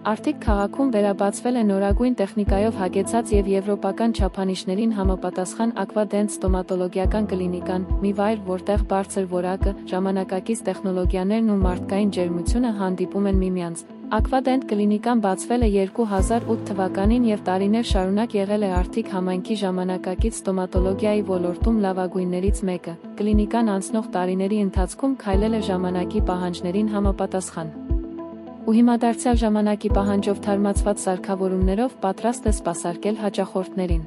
Արթիկ քաղաքում վերաբացվել է նորագույն տեխնիկայով հագեցած և եվրոպական չափանիշներին համապատասխան Aquadent ստոմատոլոգիական կլինիկան, մի վայր, որտեղ բարձր որակը, ժամանակակից տեխնոլոգիաներն ու մարդկային ջերմությունը հանդիպում են միմյանց։ Aquadent կլինիկան բացվել է 2008 թվականին և տարիներ շարունակ եղել է Արթիկ համայնքի ժամանակակից ստոմատոլոգիայի ոլորտում լավագույններից մեկը։ Կլինիկան անցնող տարիների ընթացքում քայլել է ժամանակի պահանջներին համապատասխան։ Ու հիմա դարձյալ ժամանակի պահանջով թարմացված սարքավորումներով պատրաստ է սպասարկել հաճախորդներին։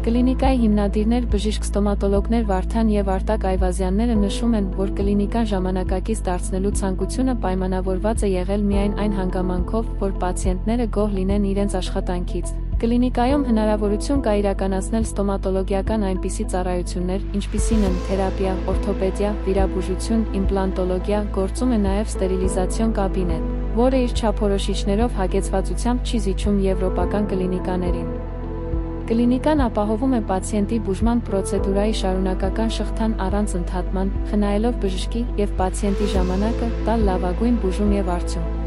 Կլինիկայի հիմնադիրներ բժիշկ ստոմատոլոգներ Վարդան և Արտակ Այվազյանները նշում են, որ կլինիկան ժամանակակից դարձնելու ցանկությունը պայմանավորված է եղել միայն այն հանգամանքով, որ պացիենտները գոհ լինեն իրենց աշխատանքից։ Կլինիկայում հնարավորություն կա իրականացնել ստոմատոլոգիական այնպիսի ծառայություններ, ինչպիսին են թերապիա, օրթոպեդիա, վիրաբուժություն, իմպլանտոլոգիա, գործում է նաև ստերիլիզացիոն կաբինետ, որը իր չափորոշիչներով հագեցվածությամբ չի զիջում եվրոպական կլինիկաներին։ Կլինիկան ապահովում է պացիենտի բուժման պրոցեդուրայի շարունակական շղթան առանց ընդհատման, խնայելով բժշկի և պացիենտի ժամանակը, տալ լավագույն բուժում և արդյունք։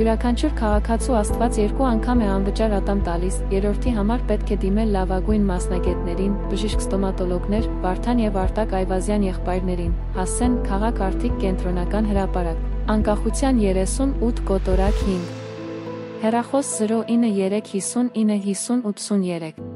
Յուրաքանչյուր քաղաքացու Աստված երկու անգամ է անվճար ատամ տալիս, երրորդի համար պետք է դիմել լավագույն մասնագետներին, բժիշկ ստոմատոլոգներ, Վարդան և Արտակ Այվազյան եղբայրներին, հասցեն, քաղաք Արթիկ կենտրոնական հրապարակ, Անկախության 38 կոտորակ 5, հեռախոս 09 3 59 50 83։